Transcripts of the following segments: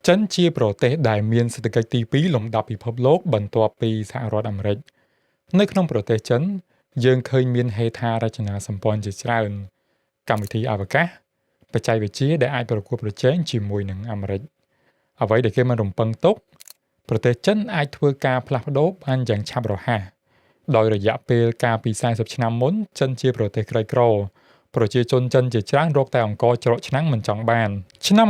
ចិនជាប្រទេសដែលមានសេដ្ឋកិច្ចទី2លំដាប់ពិភពលោកបន្ទាប់ពីសហរដ្ឋអាមេរិកនៅក្នុងប្រទេសចិនយើងឃើញមានហេដ្ឋារចនាសម្ព័ន្ធជាច្រើនកម្មវិធីអវកាសបច្ចេកវិទ្យាដែលអាចប្រកួតប្រជែងជាមួយនឹងអាមេរិកអ្វីដែលគេមិនរំពឹងទុកប្រទេសចិនអាចធ្វើការផ្លាស់ប្ដូរបានយ៉ាងឆាប់រហ័សដោយរយៈពេលកាលពី40ឆ្នាំមុនចិនជាប្រទេសក្រីក្រប្រជាជនចិនជាច្រើនរកតែអង្គច្រកឆ្នាំងមិនចង់បានឆ្នាំ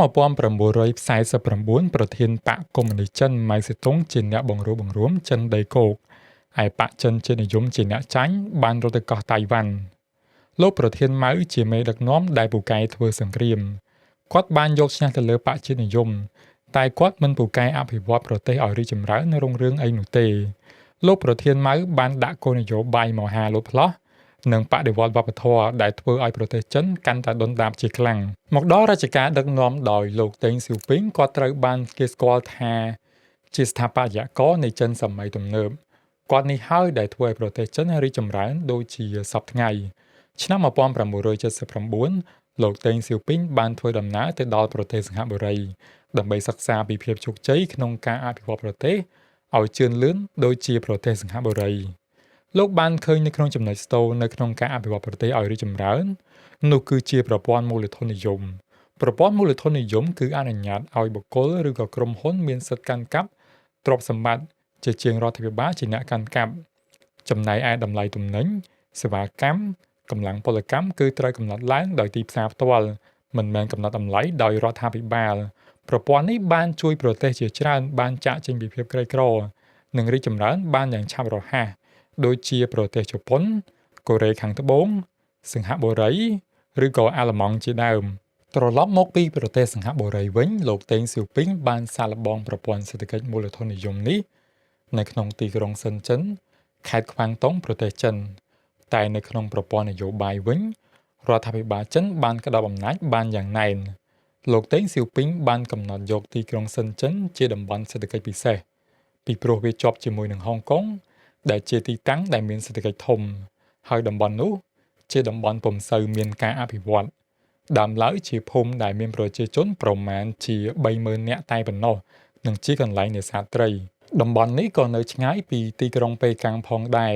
1949ប្រធានបកកុម្មុយនីសចិនម៉ៅសេតុងជាអ្នកបង្រួបបង្រួមចិនដីគោកឯបកចិនជាតិនិយមជាអ្នកចាញ់បានរត់ទៅកោះតៃវ៉ាន់លោកប្រធានម៉ៅជាមេដឹកនាំដែលពូកែធ្វើសង្គ្រាមគាត់បានយកឈ្នះទៅលើបកជាតិនិយមតែគាត់មិនពូកែអភិវឌ្ឍប្រទេសឲ្យរីកចម្រើនរុងរឿងអីនោះទេលោកប្រធានម៉ៅបានដាក់គោលនយោបាយមហាលោតផ្លោះនិងបដិវត្តវប្បធម៌ដែលធ្វើឲ្យប្រទេសចិនកាន់តែដុនដាបជាខ្លាំងមកដល់រជ្ជកាលដឹកនាំដោយលោកតេងសៀវពីងគាត់ត្រូវបានគេស្គាល់ថាជាស្ថាបត្យករនៃចិនសម័យទំនើបគាត់នេះហើយដែលធ្វើឲ្យប្រទេសចិនរីកចម្រើនដូចជាសពថ្ងៃឆ្នាំ1979លោកតេងសៀវពីងបានធ្វើដំណើរទៅដល់ប្រទេសសិង្ហបុរីដើម្បីសិក្សាពីភាពជោគជ័យក្នុងការអភិវឌ្ឍប្រទេសឲ្យជឿនលឿនដូចជាប្រទេសសិង្ហបុរីលោកបានឃើញនៅក្នុងចំណុចស្នូលនៅក្នុងការអភិវឌ្ឍប្រទេសឲ្យរីកចម្រើននោះគឺជាប្រព័ន្ធមូលធននិយមប្រព័ន្ធមូលធននិយមគឺអនុញ្ញាតឲ្យបុគ្គលឬក៏ក្រុមហ៊ុនមានសិទ្ធិកាន់កាប់ទ្រព្យសម្បត្តិជាជាងរដ្ឋាភិបាលជាអ្នកកាន់កាប់ចំណែកឯតម្លៃទំនិញសេវាកម្មកម្លាំងពលកម្មគឺត្រូវកំណត់ឡើងដោយទីផ្សារផ្ទាល់មិនមែនកំណត់តម្លៃដោយរដ្ឋាភិបាលប្រព័ន្ធនេះបានជួយប្រទេសជាច្រើនបានចាកចេញពីភាពក្រីក្រនិងរីកចម្រើនបានយ៉ាងឆាប់រហ័សដូចជាប្រទេសជប៉ុនកូរ៉េខាងត្បូងសិង្ហបុរីឬក៏អាល្លឺម៉ង់ជាដើមត្រឡប់មកពីប្រទេសសិង្ហបុរីវិញលោកតេងសៀវពីងបានសាកល្បងប្រព័ន្ធសេដ្ឋកិច្ចមូលធននិយមនេះនៅក្នុងទីក្រុងសិនចិនខេត្តខ្វាងតុងប្រទេសចិនតែនៅក្នុងប្រព័ន្ធនយោបាយវិញរដ្ឋាភិបាលចិនបានក្តាប់អំណាចបានយ៉ាងណែនលោកតេងសៀវពីងបានកំណត់យកទីក្រុងសិនចិនជាតំបន់សេដ្ឋកិច្ចពិសេសពីព្រោះវាជាប់ជាមួយនឹងហុងកុងដែលជាទីតាំងដែលមានសេដ្ឋកិច្ចធំហើយតំបន់នោះជាតំបន់ពុំសូវមានការអភិវឌ្ឍដើមឡើយជាភូមិដែលមានប្រជាជនប្រមាណជា 30,000 នាក់តែប៉ុណ្ណោះនិងជាកន្លែងនេសាទត្រីតំបន់នេះក៏នៅឆ្ងាយពីទីក្រុងប៉េកាំងផងដែរ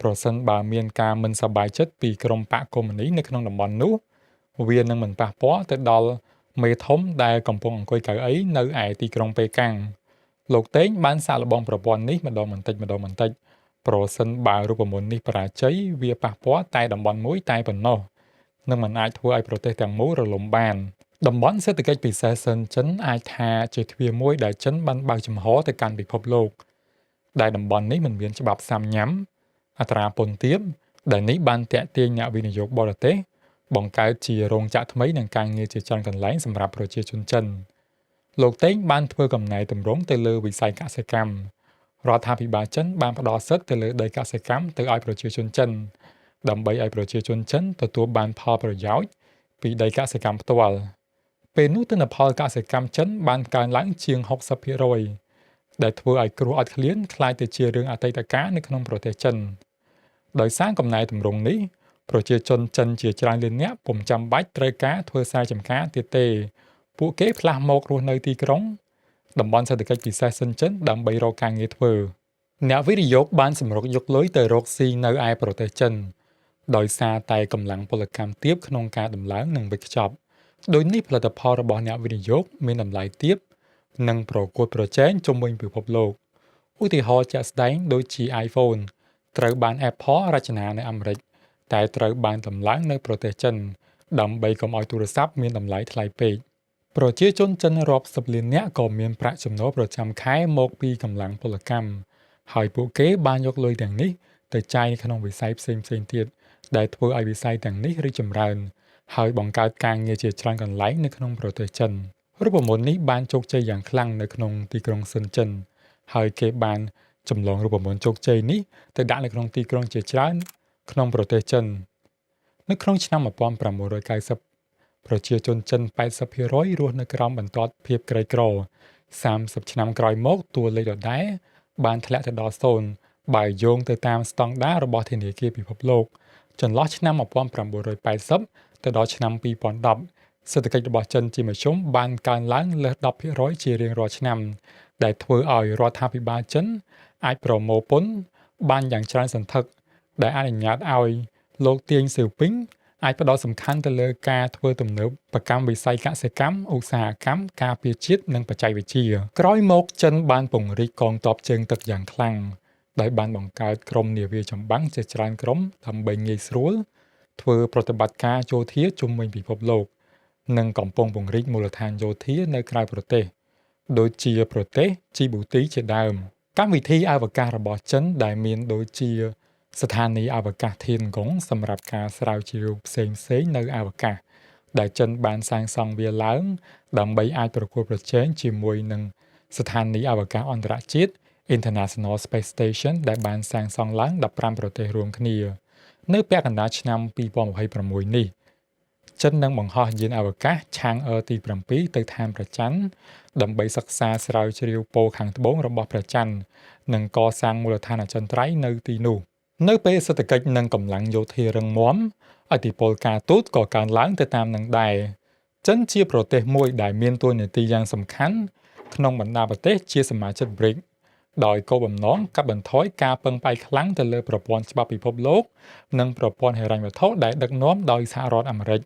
ប្រសិនបើមានការមិនសប្បាយចិត្តពីក្រុមបកកុម្មុយនីសនៅក្នុងតំបន់នោះវានឹងមិនប៉ះពាល់ទៅដល់មេធំដែលកំពុងអង្គុយកៅអីនៅឯទីក្រុងប៉េកាំងលោកតេងបានសាកល្បងប្រព័ន្ធនេះម្ដងបន្តិចប្រសិនបើរូបមន្តនេះបរាជ័យវាប៉ះពាល់តែតំបន់មួយតែប៉ុណ្ណោះនឹងមិនអាចធ្វើឲ្យប្រទេសទាំងមូលរលំបានតំបន់សេដ្ឋកិច្ចពិសេសសិនចិនអាចថាជាទ្វារមួយដែលចិនបានបើកចំហទៅកាន់ពិភពលោកដែលតំបន់នេះមិនមានច្បាប់សាមញ៉ាំអត្រាពន្ធទាបដែលនេះបានទាក់ទាញអ្នកវិនិយោគបរទេសបង្កើតជារោងចក្រថ្មីនិងការងារជាច្រើនកន្លែងសម្រាប់ប្រជាជនចិនលោកតេងបានធ្វើកំណែទម្រង់ទៅលើវិស័យកសិកម្មរដ្ឋាភិបាលចិនបានផ្ដល់សិទ្ធិទៅលើដីកសិកម្មទៅឲ្យប្រជាជនចិនដើម្បីឲ្យប្រជាជនចិនទទួលបានផលប្រយោជន៍ពីដីកសិកម្មផ្ទាល់ពេលនោះទិន្នផលកសិកម្មចិនបានកើនឡើងជាង 60% ដែលធ្វើឲ្យគ្រោះអត់ឃ្លានក្លាយទៅជារឿងអតីតកាលនៅក្នុងប្រទេសចិនដោយសារកំណែទម្រង់នេះប្រជាជនចិនជាច្រើនលាននាក់ពុំចាំបាច់ត្រូវការធ្វើស្រែចម្ការទៀតទេពួកគេផ្លាស់មករស់នៅទីក្រុងតំបន់សេដ្ឋកិច្ចពិសេសសិនចិនដើម្បីរកការងារធ្វើអ្នកវិនិយោគបានសម្រុកយកលុយទៅរកស៊ីនៅឯប្រទេសចិនដោយសារតែកម្លាំងពលកម្មទាបក្នុងការដំឡើងនិងវេចខ្ចប់ដោយនេះផលិតផលរបស់អ្នកវិនិយោគមានតម្លៃទាបនិងប្រកួតប្រជែងជុំវិញពិភពលោកឧទាហរណ៍ជាក់ស្ដែងដូចជា iPhone ត្រូវបាន Apple រចនានៅអាមេរិកតែត្រូវបានតម្លើងនៅប្រទេសចិនដើម្បីកុំឲ្យទូរស័ព្ទមានតម្លៃថ្លៃពេកប្រជាជនចិនរាប់សិបលាននាក់ក៏មានប្រាក់ចំណូលប្រចាំខែមកពីកម្លាំងពលកម្មហើយពួកគេបានយកលុយទាំងនេះទៅចាយនៅក្នុងវិស័យផ្សេងៗទៀតដែលធ្វើឲ្យវិស័យទាំងនេះរីកចម្រើនហើយបង្កើតការងារជាច្រើនកន្លែងនៅក្នុងប្រទេសចិនរូបមន្តនេះបានជោគជ័យយ៉ាងខ្លាំងនៅក្នុងទីក្រុងសិនចិនហើយគេបានចម្លងរូបមន្តជោគជ័យនេះទៅដាក់នៅក្នុងទីក្រុងជាច្រើនក្នុងប្រទេសចិននៅក្នុងឆ្នាំ1990ប្រជាជនចិន 80% រស់នៅក្រោមបន្ទាត់ភាពក្រីក្រ30ឆ្នាំក្រោយមកតួលេខដដែលបានធ្លាក់ទៅដល់0បើយោងទៅតាមស្តង់ដាររបស់ធនាគារពិភពលោកចន្លោះឆ្នាំ1980ទៅដល់ឆ្នាំ2010 សេដ្ឋកិច្ចរបស់ចិនជាមធ្យមបានកើនឡើងលើស 10% ជារៀងរាល់ឆ្នាំដែលធ្វើឲ្យរដ្ឋាភិបាលចិនអាចប្រមូលពន្ធបានយ៉ាងច្រើនសន្ធឹកដែលអនុញ្ញាតឲ្យលោកទៀងសៀវពីងអាចផ្ដោតសំខាន់ទៅលើការធ្វើទំនើបកម្មវិស័យកសិកម្មឧស្សាហកម្មការពារជាតិនិងបច្ចេកវិទ្យាក្រោយមកចិនបានពង្រីកកងទ័ពជើងទឹកយ៉ាងខ្លាំងដោយបានបង្កើតក្រុមនាវាចម្បាំងជាច្រើនក្រុមដើម្បីងាយស្រួលធ្វើប្រតិបត្តិការយោធាជុំវិញពិភពលោកនិងកំពុងពង្រីកមូលដ្ឋានយោធានៅក្រៅប្រទេសដូចជាប្រទេសជីប៊ូទីជាដើមកម្មវិធីអវកាសរបស់ចិនដែលមានដូចជាស្ថានីយ៍អវកាសធានកុងសម្រាប់ការស្រាវជ្រាវផ្សេងៗនៅអវកាសដែលចិនបានសាងសង់វាឡើងដើម្បីអាចប្រកួតប្រជែងជាមួយនឹងស្ថានីយ៍អវកាសអន្តរជាតិ International Space Station ដែលបានសាងសង់ឡើង15ប្រទេសរួមគ្នានៅពាក់កណ្ដាលឆ្នាំ2026នេះចិននឹងបង្ហោះយានអវកាស Chang'e ទី7ទៅឋានព្រះច័ន្ទដើម្បីសិក្សាស្រាវជ្រាវប៉ូលខាងត្បូងរបស់ព្រះច័ន្ទនិងកសាងមូលដ្ឋានអចិន្ត្រៃយ៍នៅទីនោះនៅពេលសេដ្ឋកិច្ចនិងកម្លាំងយោធារឹងមាំឥទ្ធិពលការទូតក៏កើនឡើងទៅតាមនឹងដែរចិនជាប្រទេសមួយដែលមានតួនាទីយ៉ាងសំខាន់ក្នុងបណ្ដាប្រទេសជាសមាជិក BRICS ដោយគោលបំណងកាត់បន្ថយការពឹងផ្អែកខ្លាំងទៅលើប្រព័ន្ធច្បាប់ពិភពលោកនិងប្រព័ន្ធហិរញ្ញវត្ថុដែលដឹកនាំដោយសហរដ្ឋអាមេរិក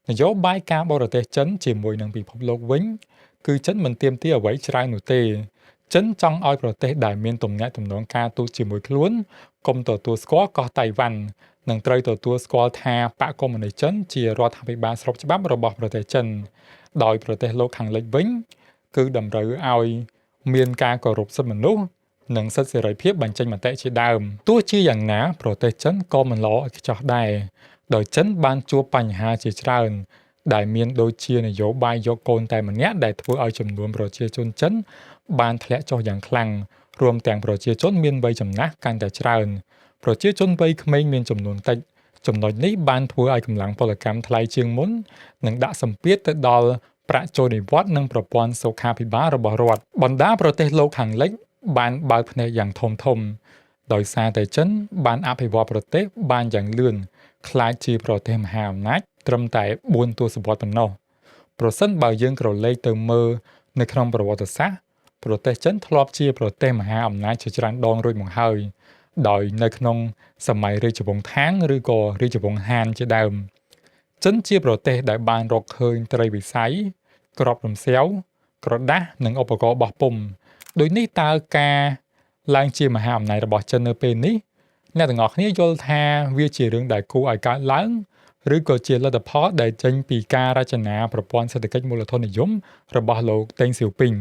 នយោបាយការបរទេសចិនជាមួយនឹងពិភពលោកវិញគឺចិនមិនទាមទារអ្វីច្រើននោះទេចិនចង់ឲ្យប្រទេសដែលមានទំនាក់ទំនងការទូតជាមួយខ្លួនកុំទទួលស្គាល់កោះតៃវ៉ាន់និងត្រូវទទួលស្គាល់ថាបកកុម្មុយនីសចិនជារដ្ឋាភិបាលស្របច្បាប់របស់ប្រទេសចិនដោយប្រទេសលោកខាងលិចវិញគឺតម្រូវឲ្យមានការគោរពសិទ្ធិមនុស្សនិងសិទ្ធិសេរីភាពបញ្ចេញមតិជាដើមទោះជាយ៉ាងណាប្រទេសចិនក៏មិនល្អឥតខ្ចោះដែរដោយចិនបានជួបបញ្ហាជាច្រើនដែលមានដូចជានយោបាយយកកូនតែម្នាក់ដែលធ្វើឲ្យចំនួនប្រជាជនចិនបានធ្លាក់ចុះយ៉ាងខ្លាំងរួមទាំងប្រជាជនមានវ័យចំណាស់កាន់តែច្រើនប្រជាជនវ័យក្មេងមានចំនួនតិចចំណុចនេះបានធ្វើឲ្យកម្លាំងពលកម្មថ្លៃជាងមុននិងដាក់សម្ពាធទៅដល់ប្រាក់ចូលនិវត្តន៍និងប្រព័ន្ធសុខាភិបាលរបស់រដ្ឋបណ្ដាប្រទេសលោកខាងលិចបានបើកភ្នែកយ៉ាងធំដោយសារតែចិនបានអភិវឌ្ឍប្រទេសបានយ៉ាងលឿនក្លាយជាប្រទេសមហាអំណាចត្រឹមតែ4ទសវត្សរ៍ប៉ុណ្ណោះប្រសិនបើយើងក្រឡេកទៅមើលនៅក្នុងប្រវត្តិសាស្ត្រប្រទេសចិនធ្លាប់ជាប្រទេសមហាអំណាចជាច្រើនដងរួចមកហើយដោយនៅក្នុងសម័យរាជវង្សថាងឬក៏រាជវង្សហានជាដើមចិនជាប្រទេសដែលបានរកឃើញត្រីវិស័យគ្រាប់រំសេវក្រដាសនិងឧបករណ៍បោះពុម្ពដូចនេះតើការឡើងជាមហាអំណាចរបស់ចិននៅពេលនេះអ្នកទាំងអស់គ្នាយល់ថាវាជារឿងដែលគួរឲ្យកើតឡើងឬក៏ជាលទ្ធផលដែលចេញពីការរចនាប្រព័ន្ធសេដ្ឋកិច្ចមូលធននិយមរបស់លោកតេងសៀវពីង